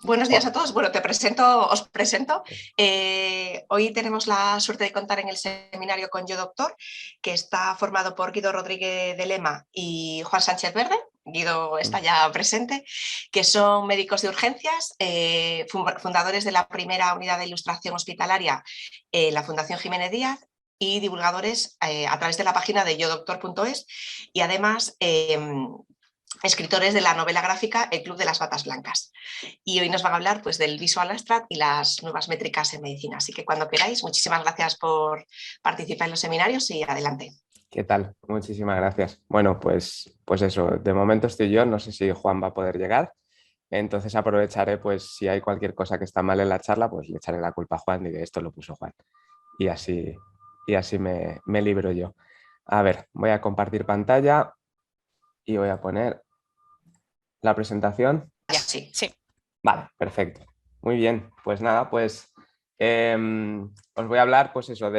Buenos días Juan. a todos. Bueno, os presento. Hoy tenemos la suerte de contar en el seminario con Yo Doctor, que está formado por Guido Rodríguez de Lema y Juan Sánchez Verde. Guido está ya presente, que son médicos de urgencias, fundadores de la primera unidad de ilustración hospitalaria, la Fundación Jiménez Díaz, y divulgadores a través de la página de yodoctor.es y además escritores de la novela gráfica El Club de las Batas Blancas. Y hoy nos van a hablar pues, del Visual Abstract y las nuevas métricas en medicina. Así que cuando queráis, muchísimas gracias por participar en los seminarios y adelante. ¿Qué tal? Muchísimas gracias. Bueno, pues eso, de momento estoy yo, no sé si Juan va a poder llegar, entonces aprovecharé, pues si hay cualquier cosa que está mal en la charla, pues le echaré la culpa a Juan y que esto lo puso Juan. Y así, y así me libro yo. A ver, voy a compartir pantalla y voy a poner la presentación. Ya, sí. Sí. Vale, perfecto. Muy bien, pues nada, pues os voy a hablar, pues eso,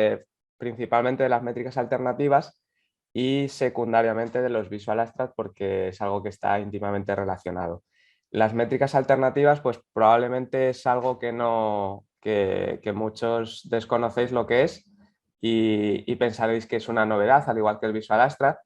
principalmente de las métricas alternativas y secundariamente de los Visual Abstract porque es algo que está íntimamente relacionado. Las métricas alternativas, pues probablemente es algo que no, que muchos desconocéis lo que es y pensaréis que es una novedad, al igual que el Visual Abstract.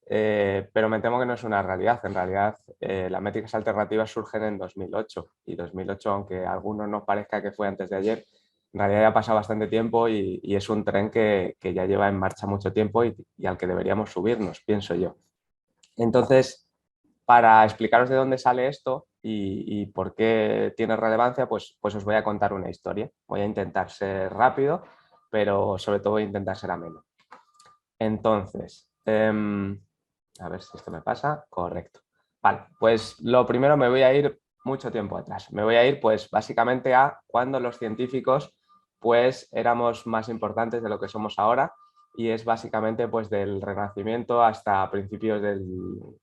Pero me temo que no es una realidad. En realidad, las métricas alternativas surgen en 2008 y 2008, aunque a algunos nos parezca que fue antes de ayer, en realidad ya ha pasado bastante tiempo y es un tren que ya lleva en marcha mucho tiempo y al que deberíamos subirnos, pienso yo. Entonces, para explicaros de dónde sale esto y por qué tiene relevancia, pues os voy a contar una historia. Voy a intentar ser rápido, pero sobre todo voy a intentar ser ameno. Entonces, a ver si esto me pasa. Correcto. Vale, pues lo primero me voy a ir mucho tiempo atrás. Me voy a ir pues básicamente a cuando los científicos pues éramos más importantes de lo que somos ahora y es básicamente pues del Renacimiento hasta principios del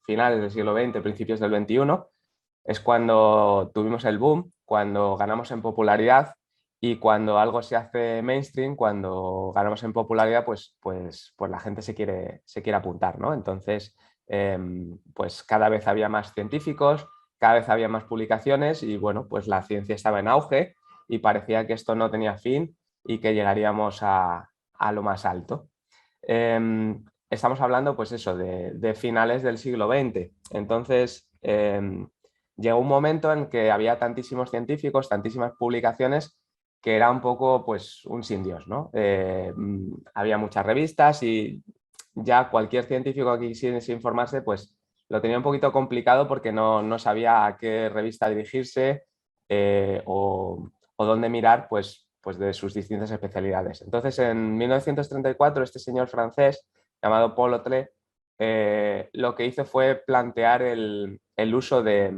finales del siglo XX, principios del XXI. Es cuando tuvimos el boom, cuando ganamos en popularidad y cuando algo se hace mainstream, cuando ganamos en popularidad, pues la gente se quiere apuntar, ¿no? Entonces, pues cada vez había más científicos, cada vez había más publicaciones y bueno, pues la ciencia estaba en auge y parecía que esto no tenía fin y que llegaríamos a lo más alto. Estamos hablando, pues eso, de finales del siglo XX. Entonces, llegó un momento en que había tantísimos científicos, tantísimas publicaciones, que era un poco pues un sin Dios, ¿no? Había muchas revistas y ya cualquier científico que quisiese informarse pues lo tenía un poquito complicado porque no sabía a qué revista dirigirse o dónde mirar pues de sus distintas especialidades. Entonces en 1934 este señor francés llamado Paul Otlet lo que hizo fue plantear el uso de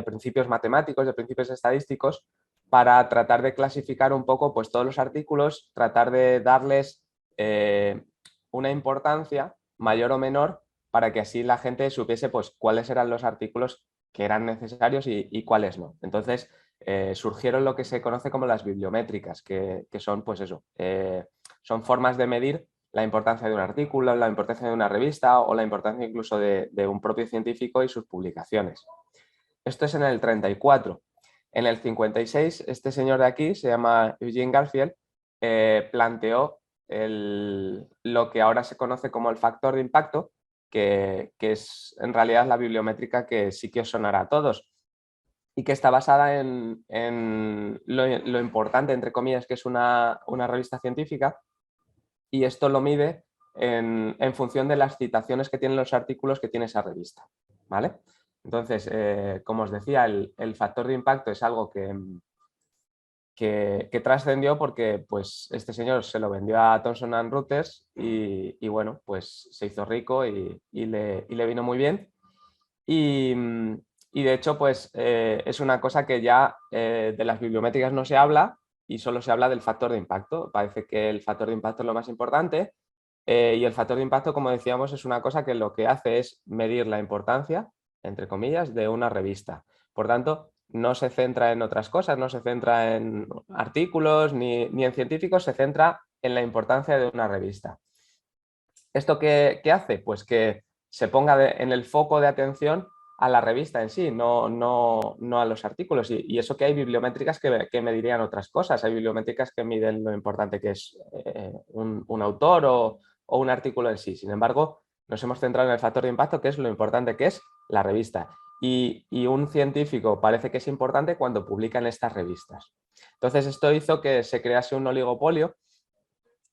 principios matemáticos, de principios estadísticos, para tratar de clasificar un poco pues, todos los artículos, tratar de darles una importancia mayor o menor para que así la gente supiese pues, cuáles eran los artículos que eran necesarios y cuáles no. Entonces surgieron lo que se conoce como las bibliométricas, que son pues eso, son formas de medir la importancia de un artículo, la importancia de una revista o la importancia incluso de un propio científico y sus publicaciones. Esto es en el 34. En el 56, este señor de aquí, se llama Eugene Garfield, planteó lo que ahora se conoce como el factor de impacto, que es en realidad la bibliométrica que sí que os sonará a todos y que está basada en lo importante, entre comillas, que es una revista científica y esto lo mide en función de las citaciones que tienen los artículos que tiene esa revista. ¿Vale? Entonces, como os decía, el factor de impacto es algo que trascendió porque pues, este señor se lo vendió a Thomson Reuters y bueno, pues se hizo rico y le vino muy bien. Y, y de hecho, pues es una cosa que ya de las bibliométricas no se habla y solo se habla del factor de impacto. Parece que el factor de impacto es lo más importante y el factor de impacto, como decíamos, es una cosa que lo que hace es medir la importancia, entre comillas, de una revista. Por tanto, no se centra en otras cosas, no se centra en artículos ni en científicos, se centra en la importancia de una revista. ¿Esto qué hace? Pues que se ponga en el foco de atención a la revista en sí, no a los artículos. Y eso que hay bibliométricas que medirían otras cosas. Hay bibliométricas que miden lo importante que es un autor o un artículo en sí. Sin embargo, nos hemos centrado en el factor de impacto, que es lo importante que es la revista. Y un científico parece que es importante cuando publica en estas revistas. Entonces, esto hizo que se crease un oligopolio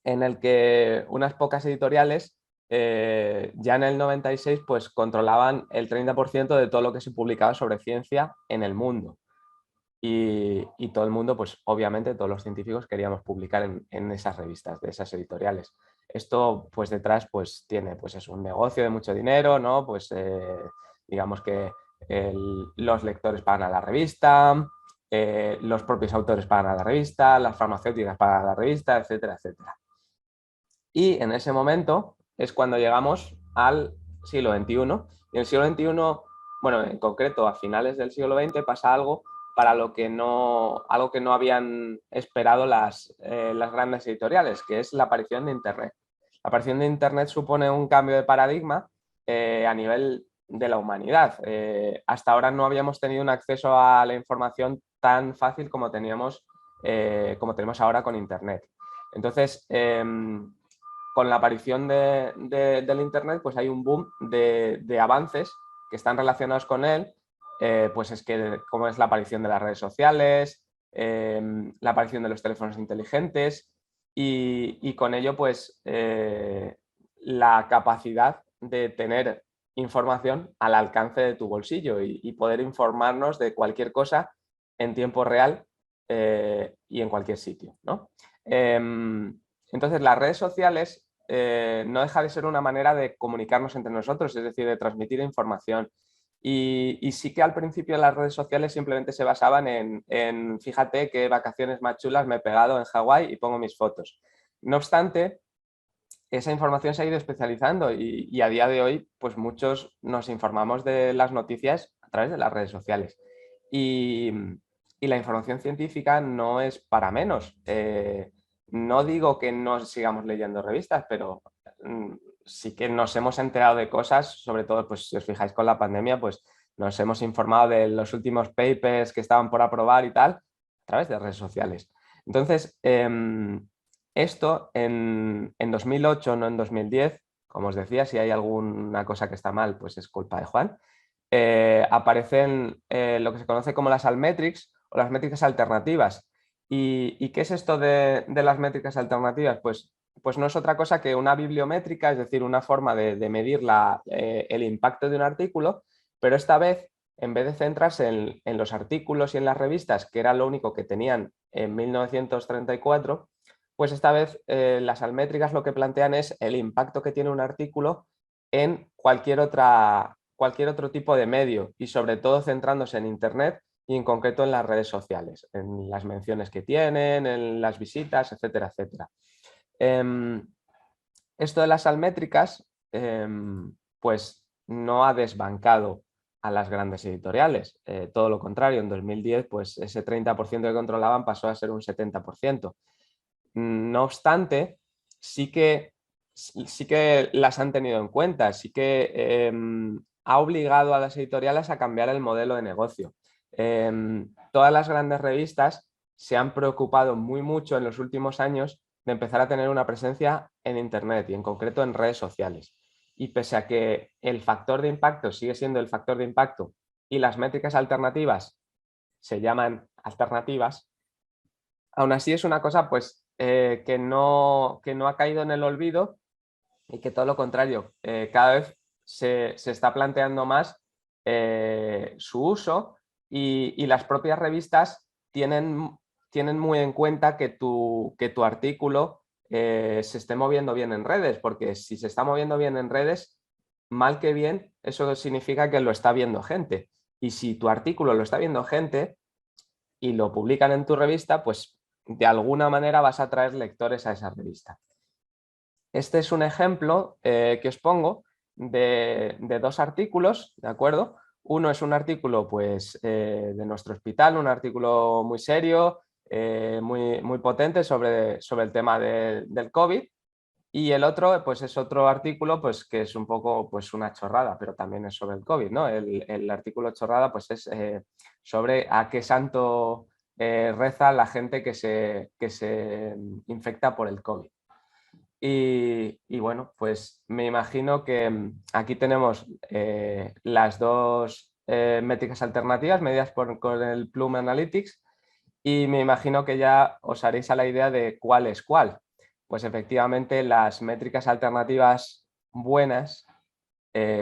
en el que unas pocas editoriales ya en el 96 pues controlaban el 30% de todo lo que se publicaba sobre ciencia en el mundo. Y todo el mundo, pues obviamente todos los científicos queríamos publicar en esas revistas, de esas editoriales. Esto pues detrás pues tiene pues es un negocio de mucho dinero, ¿no? Pues digamos que los lectores pagan a la revista, los propios autores pagan a la revista, las farmacéuticas pagan a la revista, etcétera, etcétera. Y en ese momento es cuando llegamos al siglo XXI. Y en el siglo XXI, bueno, en concreto a finales del siglo XX, pasa algo para algo que no habían esperado las grandes editoriales, que es la aparición de Internet. La aparición de Internet supone un cambio de paradigma a nivel de la humanidad. Hasta ahora no habíamos tenido un acceso a la información tan fácil como tenemos ahora con Internet. Entonces, con la aparición del Internet, pues hay un boom de avances que están relacionados con él, pues es que como es la aparición de las redes sociales, la aparición de los teléfonos inteligentes y con ello pues la capacidad de tener información al alcance de tu bolsillo y poder informarnos de cualquier cosa en tiempo real y en cualquier sitio, ¿no? Entonces las redes sociales no deja de ser una manera de comunicarnos entre nosotros, es decir, de transmitir información. Y sí que al principio las redes sociales simplemente se basaban en fíjate qué vacaciones más chulas me he pegado en Hawái y pongo mis fotos. No obstante, esa información se ha ido especializando y a día de hoy pues muchos nos informamos de las noticias a través de las redes sociales. Y, y la información científica no es para menos. No digo que no sigamos leyendo revistas, pero sí que nos hemos enterado de cosas, sobre todo, pues si os fijáis con la pandemia, pues nos hemos informado de los últimos papers que estaban por aprobar y tal, a través de redes sociales. Entonces, esto en 2008, no en 2010, como os decía, si hay alguna cosa que está mal, pues es culpa de Juan, aparecen lo que se conoce como las altmetrics o las métricas alternativas. ¿Y qué es esto de las métricas alternativas? Pues no es otra cosa que una bibliométrica, es decir, una forma de medir el impacto de un artículo, pero esta vez, en vez de centrarse en los artículos y en las revistas, que era lo único que tenían en 1934, pues esta vez las altmétricas lo que plantean es el impacto que tiene un artículo en cualquier otro tipo de medio y sobre todo centrándose en Internet y en concreto en las redes sociales, en las menciones que tienen, en las visitas, etcétera, etcétera. Esto de las altmétricas pues no ha desbancado a las grandes editoriales, todo lo contrario, en 2010 pues ese 30% que controlaban pasó a ser un 70%. No obstante, sí que las han tenido en cuenta, sí que ha obligado a las editoriales a cambiar el modelo de negocio. Todas las grandes revistas se han preocupado muy mucho en los últimos años de empezar a tener una presencia en Internet y en concreto en redes sociales. Y pese a que el factor de impacto sigue siendo el factor de impacto y las métricas alternativas se llaman alternativas, aún así es una cosa pues, que no ha caído en el olvido y que todo lo contrario, cada vez se está planteando más su uso y las propias revistas tienen muy en cuenta que tu artículo se esté moviendo bien en redes, porque si se está moviendo bien en redes, mal que bien, eso significa que lo está viendo gente. Y si tu artículo lo está viendo gente y lo publican en tu revista, pues de alguna manera vas a atraer lectores a esa revista. Este es un ejemplo que os pongo de dos artículos, ¿de acuerdo? Uno es un artículo pues, de nuestro hospital, un artículo muy serio, muy potente sobre el tema del COVID. Y el otro, pues es otro artículo, pues que es un poco, pues una chorrada, pero también es sobre el COVID, ¿no? El artículo chorrada, pues es sobre a qué santo reza la gente que se infecta por el COVID. Y bueno, pues me imagino que aquí tenemos las dos métricas alternativas medidas con el Plume Analytics, y me imagino que ya os haréis a la idea de cuál es cuál. Pues efectivamente las métricas alternativas buenas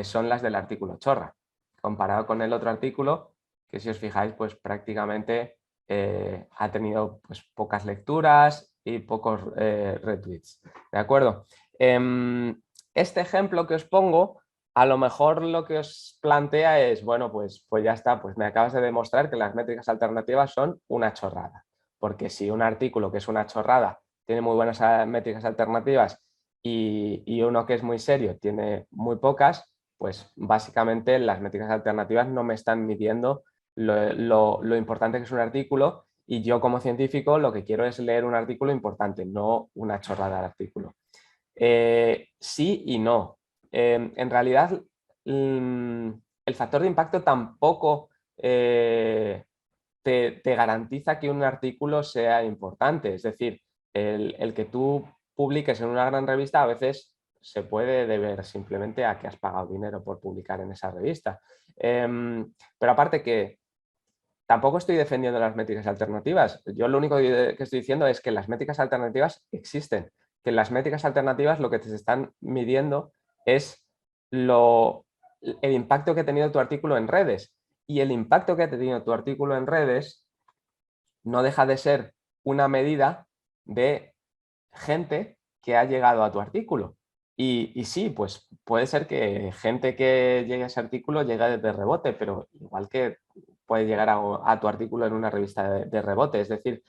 son las del artículo chorra, comparado con el otro artículo que, si os fijáis, pues prácticamente ha tenido pues pocas lecturas y pocos retweets. ¿De acuerdo? Este ejemplo que os pongo, a lo mejor lo que os plantea es, bueno, pues ya está, pues me acabas de demostrar que las métricas alternativas son una chorrada. Porque si un artículo que es una chorrada tiene muy buenas métricas alternativas y uno que es muy serio tiene muy pocas, pues básicamente las métricas alternativas no me están midiendo lo importante que es un artículo, y yo como científico lo que quiero es leer un artículo importante, no una chorrada de artículo. Sí y no. En realidad, el factor de impacto tampoco te garantiza que un artículo sea importante. Es decir, el que tú publiques en una gran revista a veces se puede deber simplemente a que has pagado dinero por publicar en esa revista. Pero aparte que tampoco estoy defendiendo las métricas alternativas. Yo lo único que estoy diciendo es que las métricas alternativas existen, que las métricas alternativas lo que te están midiendo es el impacto que ha tenido tu artículo en redes. Y el impacto que ha tenido tu artículo en redes no deja de ser una medida de gente que ha llegado a tu artículo. Y sí, pues puede ser que gente que llegue a ese artículo llegue de rebote, pero igual que puede llegar a tu artículo en una revista de rebote. Es decir,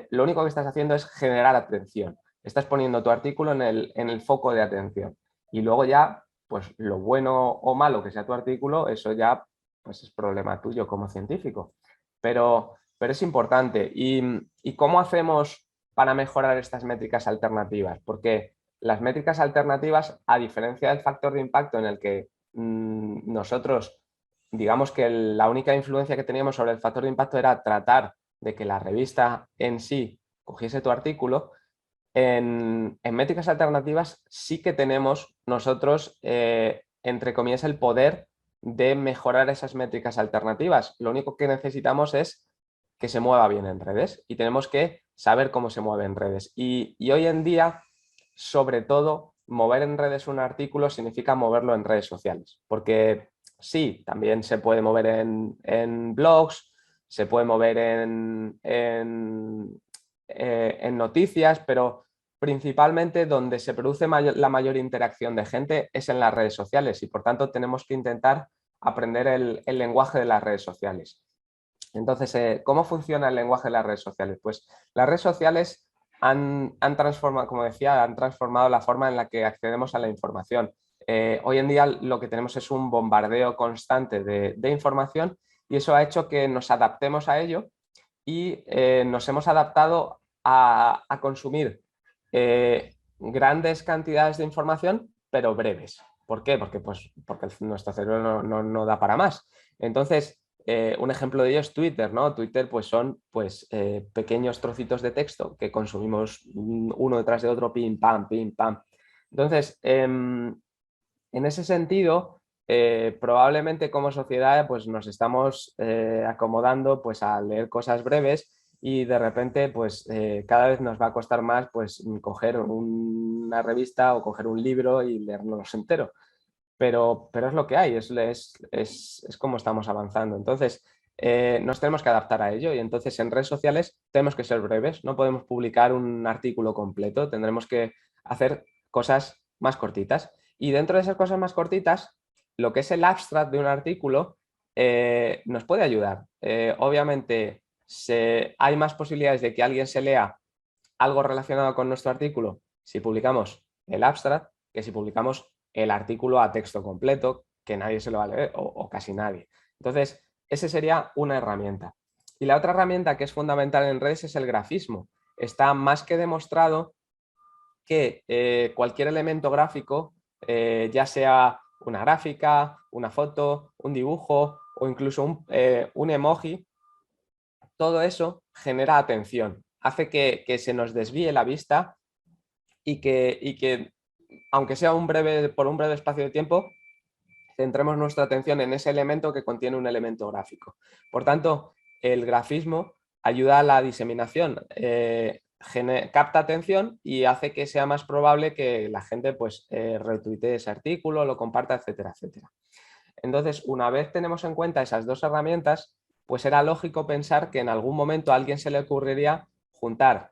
lo único que estás haciendo es generar atención. Estás poniendo tu artículo en el foco de atención. Y luego ya, pues lo bueno o malo que sea tu artículo, eso ya pues es problema tuyo como científico. Pero es importante. ¿Y cómo hacemos para mejorar estas métricas alternativas? Porque las métricas alternativas, a diferencia del factor de impacto en el que nosotros, digamos que la única influencia que teníamos sobre el factor de impacto era tratar de que la revista en sí cogiese tu artículo, en métricas alternativas sí que tenemos nosotros, entre comillas, el poder de mejorar esas métricas alternativas. Lo único que necesitamos es que se mueva bien en redes, y tenemos que saber cómo se mueve en redes. Y hoy en día, sobre todo, mover en redes un artículo significa moverlo en redes sociales, porque sí, también se puede mover en blogs, se puede mover en noticias, pero principalmente donde se produce la mayor interacción de gente es en las redes sociales, y por tanto tenemos que intentar aprender el lenguaje de las redes sociales. Entonces, ¿cómo funciona el lenguaje de las redes sociales? Pues las redes sociales han transformado, como decía, han transformado la forma en la que accedemos a la información. Hoy en día lo que tenemos es un bombardeo constante de información, y eso ha hecho que nos adaptemos a ello, y nos hemos adaptado a consumir grandes cantidades de información, pero breves. ¿Por qué? Porque nuestro cerebro no da para más. Entonces, un ejemplo de ello es Twitter, ¿no? Twitter pues son pequeños trocitos de texto que consumimos uno detrás de otro, pim, pam, pim, pam. Entonces, en ese sentido, probablemente como sociedad pues nos estamos acomodando pues a leer cosas breves, y de repente pues cada vez nos va a costar más pues coger una revista o coger un libro y leernos entero. Pero es lo que hay, es como estamos avanzando. Entonces, nos tenemos que adaptar a ello, y entonces en redes sociales tenemos que ser breves, no podemos publicar un artículo completo, tendremos que hacer cosas más cortitas. Y dentro de esas cosas más cortitas, lo que es el abstract de un artículo nos puede ayudar. Obviamente, hay más posibilidades de que alguien se lea algo relacionado con nuestro artículo si publicamos el abstract que si publicamos el artículo a texto completo, que nadie se lo va a leer, o casi nadie. Entonces, esa sería una herramienta. Y la otra herramienta que es fundamental en redes es el grafismo. Está más que demostrado que cualquier elemento gráfico, ya sea una gráfica, una foto, un dibujo o incluso un emoji, todo eso genera atención, hace que se nos desvíe la vista y que aunque sea por un breve espacio de tiempo, centremos nuestra atención en ese elemento que contiene un elemento gráfico. Por tanto, el grafismo ayuda a la diseminación, capta atención y hace que sea más probable que la gente pues, retuitee ese artículo, lo comparta, etcétera, etcétera. Entonces, una vez tenemos en cuenta esas dos herramientas, pues era lógico pensar que en algún momento a alguien se le ocurriría juntar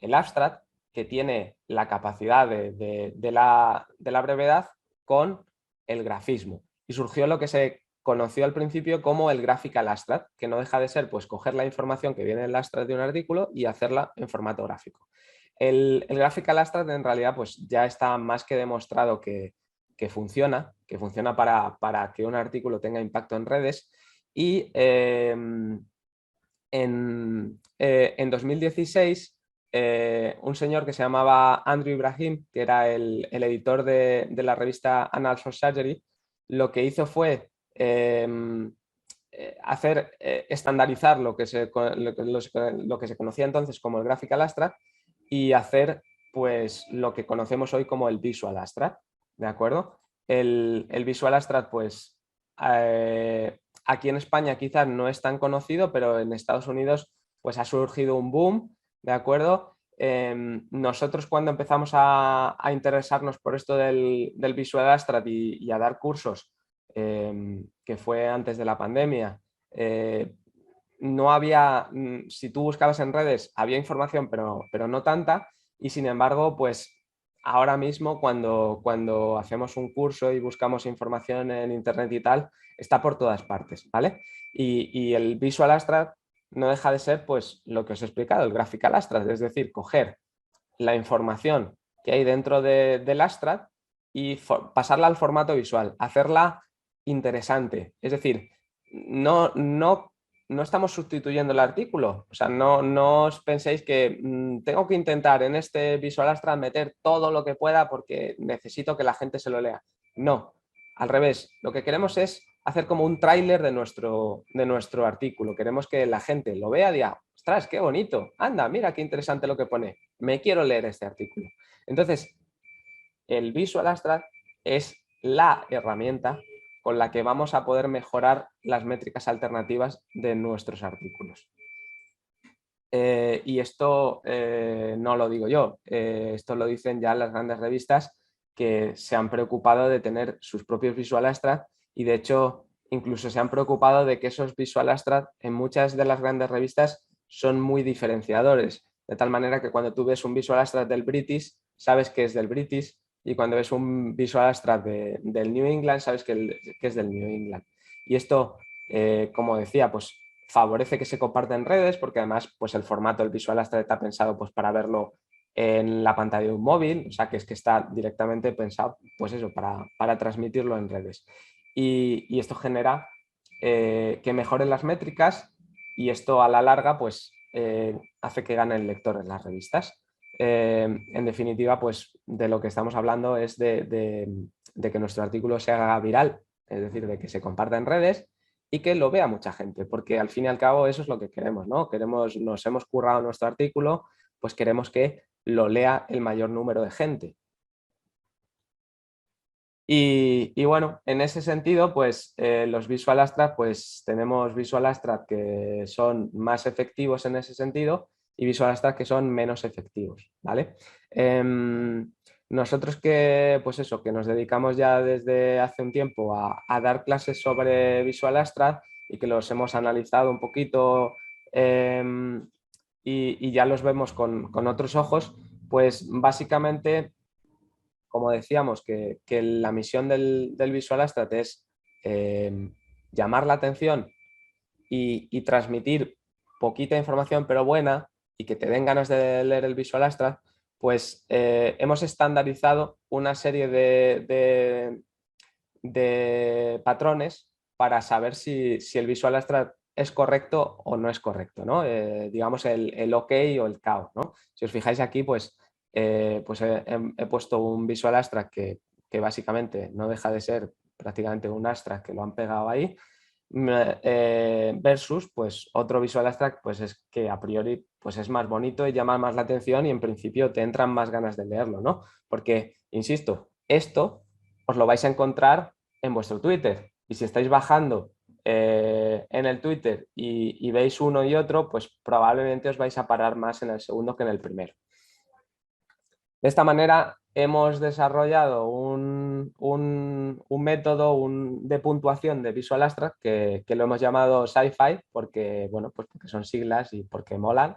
el abstract, que tiene la capacidad de la brevedad, con el grafismo. Y surgió lo que se conoció al principio como el graphical abstract, que no deja de ser pues coger la información que viene en el abstract de un artículo y hacerla en formato gráfico. El graphical abstract en realidad pues ya está más que demostrado que funciona para que un artículo tenga impacto en redes y en 2016 un señor que se llamaba Andrew Ibrahim, que era el editor de la revista Annals of Surgery, lo que hizo fue estandarizar lo que se conocía entonces como el Graphical Abstract y hacer pues lo que conocemos hoy como el Visual Abstract, ¿de acuerdo? El Visual Abstract pues aquí en España quizás no es tan conocido, pero en Estados Unidos pues ha surgido un boom, ¿de acuerdo? Nosotros cuando empezamos a interesarnos por esto del Visual Abstract y a dar cursos, que fue antes de la pandemia, no había, si tú buscabas en redes, había información, pero no tanta, y sin embargo, pues ahora mismo cuando hacemos un curso y buscamos información en internet y tal, está por todas partes, ¿vale? Y el Visual Abstract no deja de ser pues lo que os he explicado, el Graphical Abstract, es decir, coger la información que hay dentro del abstract y pasarla al formato visual, hacerla interesante. Es decir, no estamos sustituyendo el artículo. O sea, no os penséis que tengo que intentar en este Visual Abstract meter todo lo que pueda porque necesito que la gente se lo lea. No, al revés. Lo que queremos es hacer como un tráiler de nuestro artículo. Queremos que la gente lo vea y diga, ostras, qué bonito, anda, mira qué interesante lo que pone, me quiero leer este artículo. Entonces, el Visual Abstract es la herramienta con la que vamos a poder mejorar las métricas alternativas de nuestros artículos. Y esto no lo digo yo, esto lo dicen ya las grandes revistas que se han preocupado de tener sus propios Visual Abstract y de hecho incluso se han preocupado de que esos Visual Abstract en muchas de las grandes revistas son muy diferenciadores, de tal manera que cuando tú ves un Visual Abstract del British, sabes que es del British y cuando ves un Visual Abstract del New England, sabes que es del New England. Y esto, como decía, pues favorece que se comparta en redes porque además pues el formato del Visual Abstract está pensado pues para verlo en la pantalla de un móvil, o sea que es que está directamente pensado pues eso, para transmitirlo en redes. Y esto genera que mejoren las métricas y esto a la larga pues hace que gane el lector en las revistas. En definitiva, pues de lo que estamos hablando es de que nuestro artículo se haga viral, es decir, de que se comparta en redes y que lo vea mucha gente, porque al fin y al cabo eso es lo que queremos, ¿no? Nos hemos currado nuestro artículo, pues queremos que lo lea el mayor número de gente. Y bueno, en ese sentido, pues los Visual Abstract, pues tenemos Visual Abstract que son más efectivos en ese sentido y Visual Abstract que son menos efectivos, ¿vale? Nosotros que, pues eso, que nos dedicamos ya desde hace un tiempo a dar clases sobre Visual Abstract y que los hemos analizado un poquito y ya los vemos con otros ojos, pues básicamente como decíamos, que la misión del Visual Abstract es llamar la atención y transmitir poquita información pero buena y que te den ganas de leer el Visual Abstract, pues hemos estandarizado una serie de patrones para saber si el Visual Abstract es correcto o no es correcto, ¿no? Digamos el OK o el KO, ¿no? Si os fijáis aquí, pues pues he puesto un Visual Abstract que básicamente no deja de ser prácticamente un abstract que lo han pegado ahí, versus pues otro Visual Abstract pues es que a priori pues es más bonito y llama más la atención y en principio te entran más ganas de leerlo, ¿no? Porque, insisto, esto os lo vais a encontrar en vuestro Twitter y si estáis bajando en el Twitter y veis uno y otro, pues probablemente os vais a parar más en el segundo que en el primero. De esta manera hemos desarrollado un método de puntuación de Visual Abstract que lo hemos llamado Sci-Fi porque, bueno, pues porque son siglas y porque molan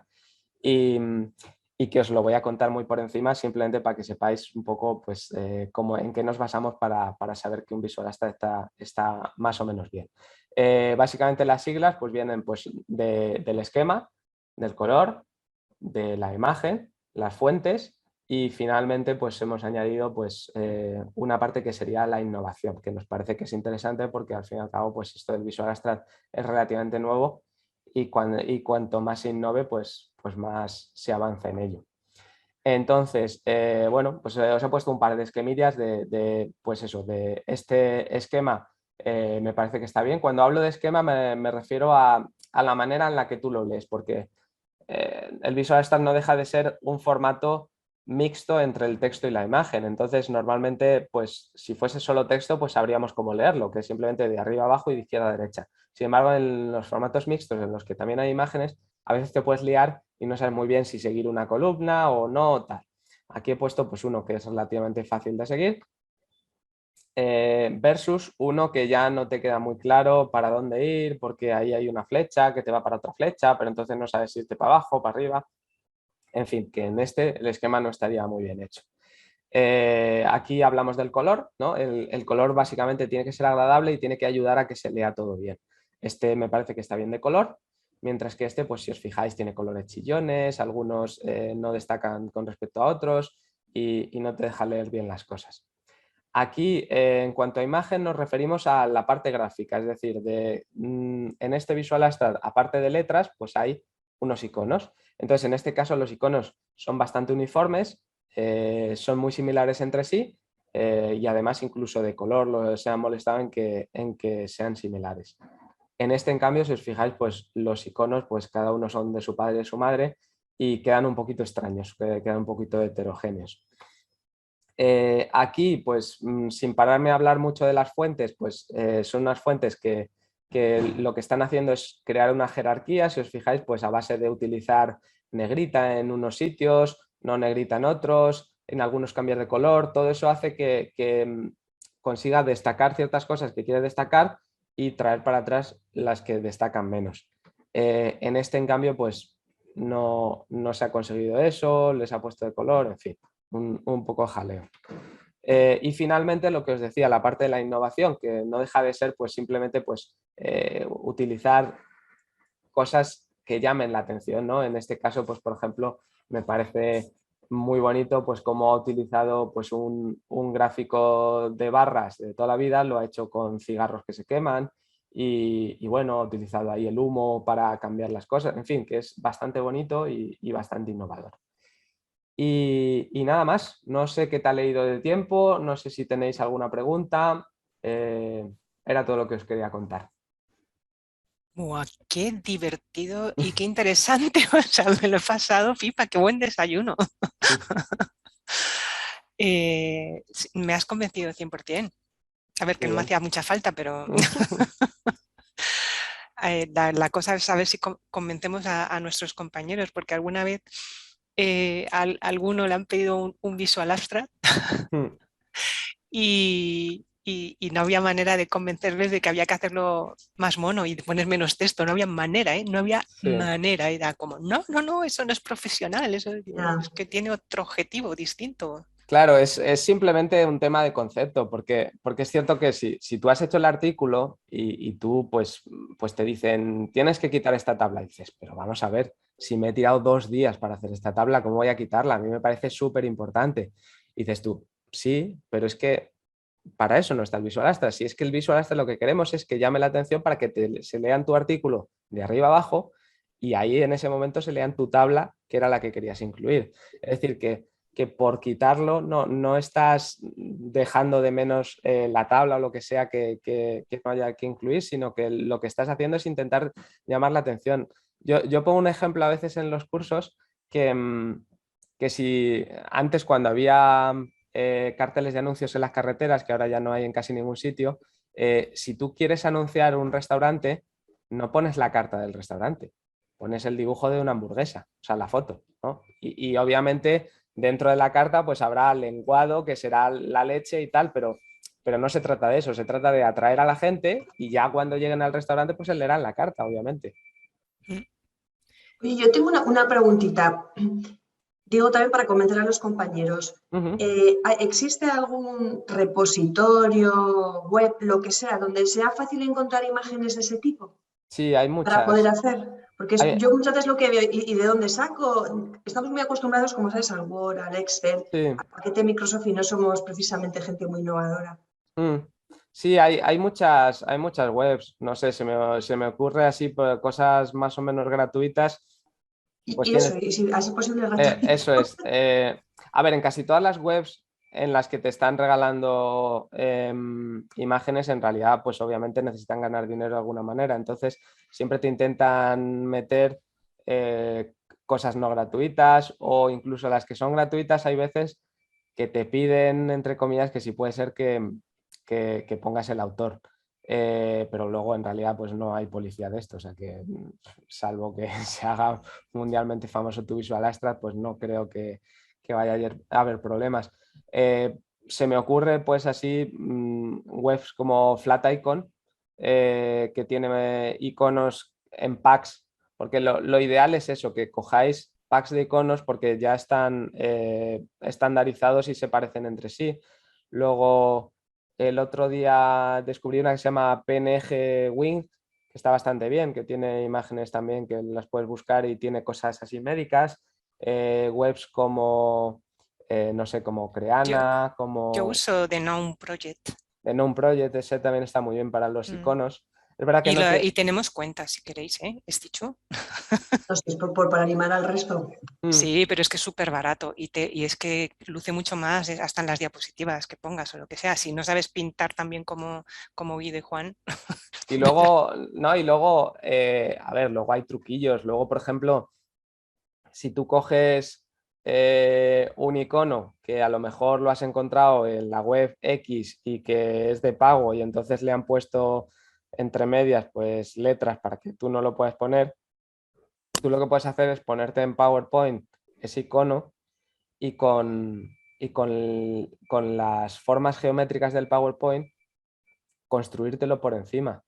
y que os lo voy a contar muy por encima simplemente para que sepáis un poco pues, en qué nos basamos para saber que un Visual Abstract está más o menos bien. Básicamente las siglas pues, vienen pues, del esquema, del color, de la imagen, las fuentes y finalmente pues hemos añadido pues una parte que sería la innovación, que nos parece que es interesante porque al fin y al cabo pues esto del Visual Abstract es relativamente nuevo y cuanto más se innove pues más se avanza en ello. Entonces, bueno, pues os he puesto un par de esquemillas pues eso, de este esquema me parece que está bien. Cuando hablo de esquema me refiero a la manera en la que tú lo lees, porque el Visual Abstract no deja de ser un formato mixto entre el texto y la imagen. Entonces, normalmente, pues si fuese solo texto, pues sabríamos cómo leerlo, que es simplemente de arriba a abajo y de izquierda a derecha. Sin embargo, en los formatos mixtos en los que también hay imágenes, a veces te puedes liar y no sabes muy bien si seguir una columna o no o tal. Aquí he puesto pues uno que es relativamente fácil de seguir versus uno que ya no te queda muy claro para dónde ir, porque ahí hay una flecha que te va para otra flecha, pero entonces no sabes si irte para abajo, para arriba. En fin, que en este el esquema no estaría muy bien hecho. Aquí hablamos del color, ¿no? El color básicamente tiene que ser agradable y tiene que ayudar a que se lea todo bien. Este me parece que está bien de color, mientras que este, pues si os fijáis, tiene colores chillones, algunos no destacan con respecto a otros y no te deja leer bien las cosas. Aquí, en cuanto a imagen, nos referimos a la parte gráfica, es decir, en este Visual Abstract, aparte de letras, pues hay unos iconos. Entonces, en este caso, los iconos son bastante uniformes, son muy similares entre sí y además incluso de color se han molestado en que sean similares. En este, en cambio, si os fijáis, pues los iconos, pues cada uno son de su padre y de su madre y quedan un poquito extraños, quedan un poquito heterogéneos. Aquí, pues sin pararme a hablar mucho de las fuentes, pues son unas fuentes que lo que están haciendo es crear una jerarquía, si os fijáis, pues a base de utilizar negrita en unos sitios, no negrita en otros, en algunos cambios de color, todo eso hace que consiga destacar ciertas cosas que quiere destacar y traer para atrás las que destacan menos. En este, en cambio, pues no se ha conseguido eso, les ha puesto de color, en fin, un poco jaleo. Y finalmente lo que os decía, la parte de la innovación, que no deja de ser pues simplemente pues, utilizar cosas que llamen la atención, ¿no? En este caso, pues por ejemplo, me parece muy bonito pues cómo ha utilizado pues un gráfico de barras de toda la vida, lo ha hecho con cigarros que se queman y bueno, ha utilizado ahí el humo para cambiar las cosas, en fin, que es bastante bonito y bastante innovador. Y nada más, no sé qué tal he ido de tiempo, no sé si tenéis alguna pregunta, era todo lo que os quería contar. ¡Buah, qué divertido y qué interesante! O sea, me lo he pasado, pipa, qué buen desayuno. Me has convencido 100%. A ver, que no me hacía mucha falta, pero la cosa es saber si convencemos a nuestros compañeros, porque alguna vez a alguno le han pedido un Visual Abstract y no había manera de convencerles de que había que hacerlo más mono y de poner menos texto, no había manera, ¿eh? No había manera, era como, no, eso no es profesional, eso es que tiene otro objetivo distinto. Claro, es simplemente un tema de concepto, porque es cierto que si tú has hecho el artículo y tú pues te dicen tienes que quitar esta tabla, y dices, pero vamos a ver, si me he tirado 2 días para hacer esta tabla, ¿cómo voy a quitarla? A mí me parece súper importante. Dices tú, sí, pero es que para eso no está el Visual Abstract. Si es que el Visual Abstract lo que queremos es que llame la atención para que se lean tu artículo de arriba abajo y ahí en ese momento se lean tu tabla, que era la que querías incluir. Es decir, que que por quitarlo no estás dejando de menos la tabla o lo que sea que no haya que incluir, sino que lo que estás haciendo es intentar llamar la atención. Yo pongo un ejemplo a veces en los cursos que si antes cuando había carteles de anuncios en las carreteras, que ahora ya no hay en casi ningún sitio, si tú quieres anunciar un restaurante, no pones la carta del restaurante, pones el dibujo de una hamburguesa, o sea, la foto, ¿no? Y obviamente dentro de la carta pues habrá lenguado, que será la leche y tal, pero no se trata de eso, se trata de atraer a la gente y ya cuando lleguen al restaurante pues se leerán la carta, obviamente. Oye, yo tengo una preguntita. Digo también para convencer a los compañeros. ¿Existe algún repositorio, web, lo que sea, donde sea fácil encontrar imágenes de ese tipo? Sí, hay Para poder muchas. hacer. Porque yo muchas veces lo que veo, ¿y de dónde saco? Estamos muy acostumbrados, como sabes, al Word, al Excel, Sí. al paquete Microsoft y no somos precisamente gente muy innovadora. Sí, hay muchas webs, no sé, se me ocurre así pues, cosas más o menos gratuitas. Pues Y eso, y si así posible gratuito. eso es. A ver, en casi todas las webs en las que te están regalando imágenes, en realidad, pues obviamente necesitan ganar dinero de alguna manera. Entonces, siempre te intentan meter cosas no gratuitas o incluso las que son gratuitas, hay veces que te piden, entre comillas, que sí puede ser que pongas el autor. Pero luego en realidad pues no hay policía de esto, o sea que salvo que se haga mundialmente famoso tu Visual Abstract, pues no creo que vaya a haber problemas. Se me ocurre pues así webs como Flaticon, que tiene iconos en packs, porque lo ideal es eso, que cojáis packs de iconos porque ya están estandarizados y se parecen entre sí. Luego el otro día descubrí una que se llama PNG Wing, que está bastante bien, que tiene imágenes también que las puedes buscar y tiene cosas así médicas. Webs como, no sé, como Creana, Yo como uso The Noun Project. The Known Project, ese también está muy bien para los iconos. Es verdad que Y tenemos cuentas, si queréis, ¿eh? ¿Es dicho? No sé, es por animar al resto. Sí, pero es que es súper barato y es que luce mucho más hasta en las diapositivas que pongas o lo que sea. Si no sabes pintar también como Guido y Juan. Y luego, no, y luego, a ver, luego hay truquillos. Luego, por ejemplo, si tú coges un icono que a lo mejor lo has encontrado en la web X y que es de pago y entonces le han puesto entre medias pues letras para que tú no lo puedas poner, tú lo que puedes hacer es ponerte en PowerPoint ese icono y con las formas geométricas del PowerPoint construírtelo por encima.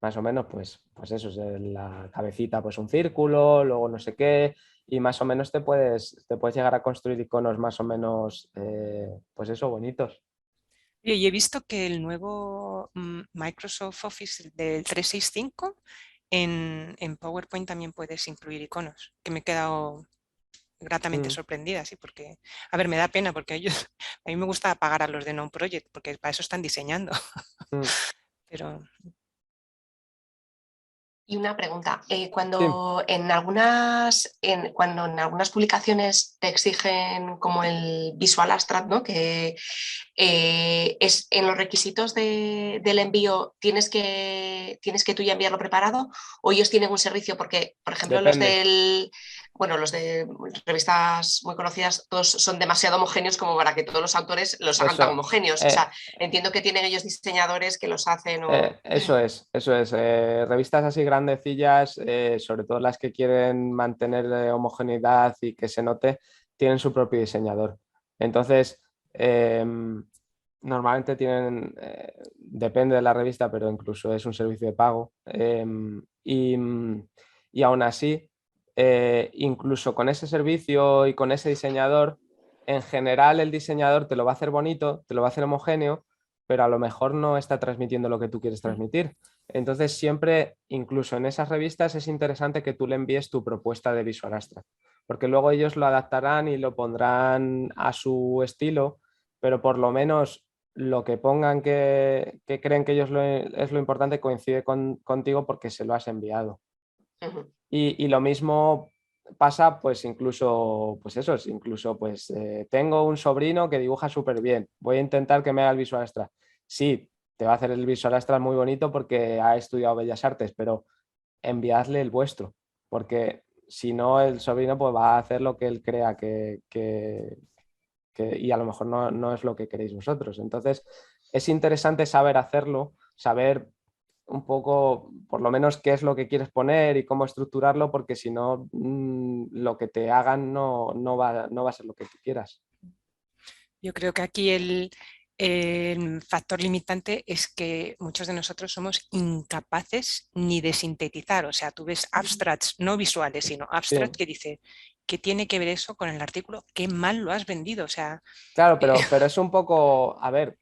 Más o menos, pues eso, es la cabecita, pues un círculo, luego no sé qué, y más o menos te puedes llegar a construir iconos más o menos, pues eso, bonitos. Y he visto que el nuevo Microsoft Office del 365 en PowerPoint también puedes incluir iconos, que me he quedado gratamente sorprendida, sí, porque, a ver, me da pena porque a mí me gusta pagar a los de Non-Project, porque para eso están diseñando. Pero... Y una pregunta, Sí. cuando en algunas publicaciones te exigen como el Visual Abstract, ¿no? Que es en los requisitos del envío, tienes que tú ya enviarlo preparado o ellos tienen un servicio, porque, por ejemplo, Depende. los de revistas muy conocidas, todos son demasiado homogéneos como para que todos los autores los hagan tan homogéneos. O sea, entiendo que tienen ellos diseñadores que los hacen. Eso es. Revistas así grandecillas, sobre todo las que quieren mantener homogeneidad y que se note, tienen su propio diseñador. Entonces, normalmente tienen, depende de la revista, pero incluso es un servicio de pago. Y aún así, incluso con ese servicio y con ese diseñador, en general el diseñador te lo va a hacer bonito, te lo va a hacer homogéneo, pero a lo mejor no está transmitiendo lo que tú quieres transmitir. Entonces, siempre, incluso en esas revistas, es interesante que tú le envíes tu propuesta de Visual Abstract, porque luego ellos lo adaptarán y lo pondrán a su estilo, pero por lo menos lo que pongan que creen que ellos es lo importante coincide contigo porque se lo has enviado. Y lo mismo pasa pues incluso, tengo un sobrino que dibuja súper bien, voy a intentar que me haga el Visual Extra. Sí, te va a hacer el Visual Extra muy bonito porque ha estudiado Bellas Artes, pero enviadle el vuestro, porque si no el sobrino pues va a hacer lo que él crea y a lo mejor no es lo que queréis vosotros. Entonces es interesante saber hacerlo, saber un poco, por lo menos, qué es lo que quieres poner y cómo estructurarlo, porque si no, lo que te hagan no va a ser lo que tú quieras. Yo creo que aquí el factor limitante es que muchos de nosotros somos incapaces ni de sintetizar. O sea, tú ves abstracts, no visuales, sino abstract, Sí. que dice, ¿qué tiene que ver eso con el artículo? Qué mal lo has vendido. O sea, Claro, pero es un poco, a ver,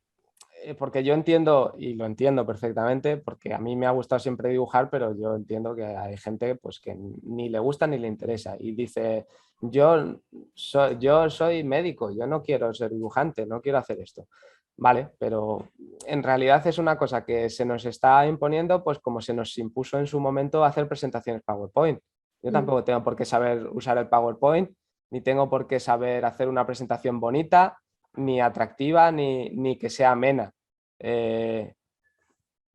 porque yo entiendo, y lo entiendo perfectamente, porque a mí me ha gustado siempre dibujar, pero yo entiendo que hay gente pues, que ni le gusta ni le interesa. Y dice, yo soy médico, yo no quiero ser dibujante, no quiero hacer esto. Vale, pero en realidad es una cosa que se nos está imponiendo, pues como se nos impuso en su momento hacer presentaciones PowerPoint. Yo tampoco tengo por qué saber usar el PowerPoint, ni tengo por qué saber hacer una presentación bonita, ni atractiva, ni que sea amena. Pero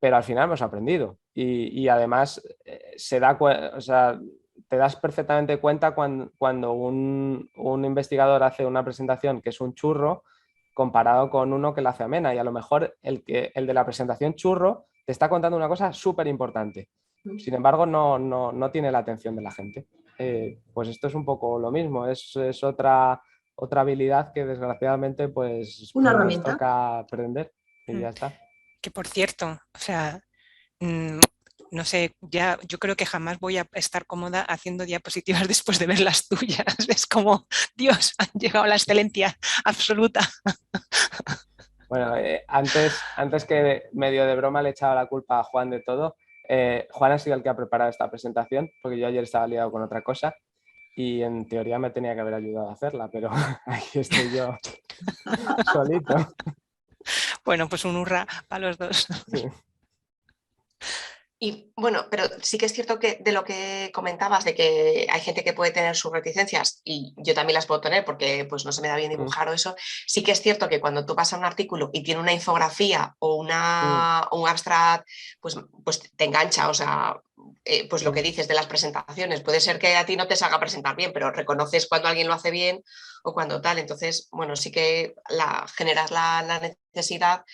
al final hemos aprendido y además o sea, te das perfectamente cuenta cuando un investigador hace una presentación que es un churro comparado con uno que la hace amena, y a lo mejor el de la presentación churro te está contando una cosa súper importante. Sin embargo, no tiene la atención de la gente. Pues esto es un poco lo mismo, es otra habilidad que desgraciadamente pues Una nos herramienta. toca aprender y ya está. que por cierto, o sea, no sé, ya yo creo que jamás voy a estar cómoda haciendo diapositivas después de ver las tuyas. Es como, Dios, han llegado a la excelencia absoluta. Bueno, antes que medio de broma le echaba la culpa a Juan de todo, Juan ha sido el que ha preparado esta presentación, porque yo ayer estaba liado con otra cosa y en teoría me tenía que haber ayudado a hacerla, pero aquí estoy yo solito. Bueno, pues un hurra para los dos. Sí. Y bueno, pero sí que es cierto que de lo que comentabas, de que hay gente que puede tener sus reticencias y yo también las puedo tener porque pues no se me da bien dibujar o eso, sí que es cierto que cuando tú vas a un artículo y tiene una infografía o un abstract, pues te engancha, o sea, pues lo que dices de las presentaciones, puede ser que a ti no te salga a presentar bien, pero reconoces cuando alguien lo hace bien o cuando tal, entonces, bueno, sí que generas la necesidad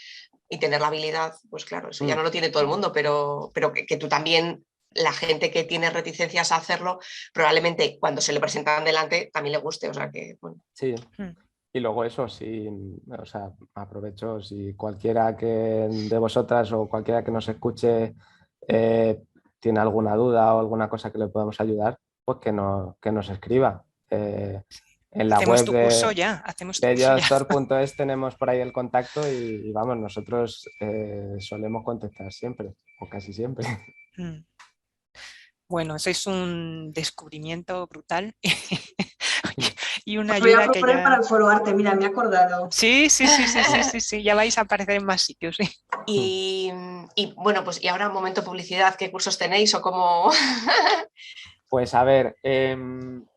y tener la habilidad, pues claro, eso ya no lo tiene todo el mundo, pero que tú también, la gente que tiene reticencias a hacerlo, probablemente cuando se le presentan delante también le guste, o sea que, bueno. Sí, y luego eso, sí, o sea, aprovecho, si cualquiera de vosotras o cualquiera que nos escuche tiene alguna duda o alguna cosa que le podamos ayudar, pues que nos escriba. En la Hacemos web tu curso ya, hacemos tu de curso ya. yodoctor.es tenemos por ahí el contacto y vamos, nosotros solemos contestar siempre, o casi siempre. Bueno, sois un descubrimiento brutal y una Os voy a ayuda que proponer para ya... el Foro Arte, mira, me he acordado. Sí, ya vais a aparecer en más sitios. Sí. Y bueno, pues y ahora un momento publicidad, ¿qué cursos tenéis o cómo? Pues a ver,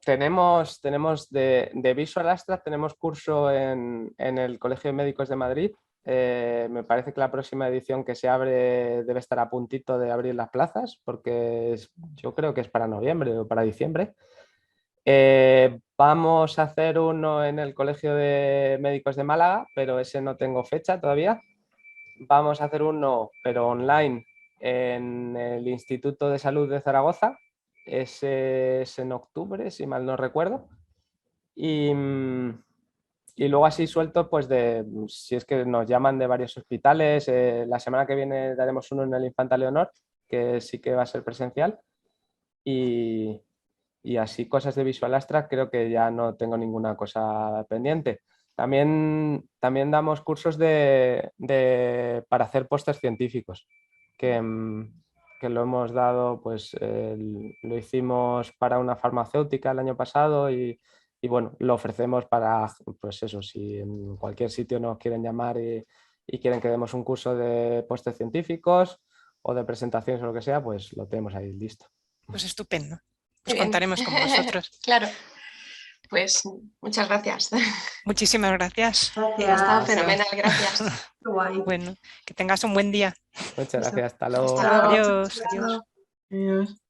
tenemos de Visual Abstract, tenemos curso en el Colegio de Médicos de Madrid. Me parece que la próxima edición que se abre debe estar a puntito de abrir las plazas, porque yo creo que es para noviembre o para diciembre. Vamos a hacer uno en el Colegio de Médicos de Málaga, pero ese no tengo fecha todavía. Vamos a hacer uno, pero online, en el Instituto de Salud de Zaragoza. Ese es en octubre, si mal no recuerdo. Y luego así suelto, pues si es que nos llaman de varios hospitales. La semana que viene daremos uno en el Infanta Leonor, que sí que va a ser presencial. Y así cosas de Visual Abstract creo que ya no tengo ninguna cosa pendiente. También damos cursos para hacer pósters científicos, que lo hemos dado, pues lo hicimos para una farmacéutica el año pasado y bueno, lo ofrecemos para, pues eso, si en cualquier sitio nos quieren llamar y quieren que demos un curso de pósters científicos o de presentaciones o lo que sea, pues lo tenemos ahí listo. Pues estupendo. pues contaremos con vosotros. Claro. Pues muchas gracias. Muchísimas gracias. Gracias. Está fenomenal, gracias. Qué guay. Bueno, que tengas un buen día. Muchas gracias. Hasta luego. Hasta luego. Adiós. Adiós. Adiós.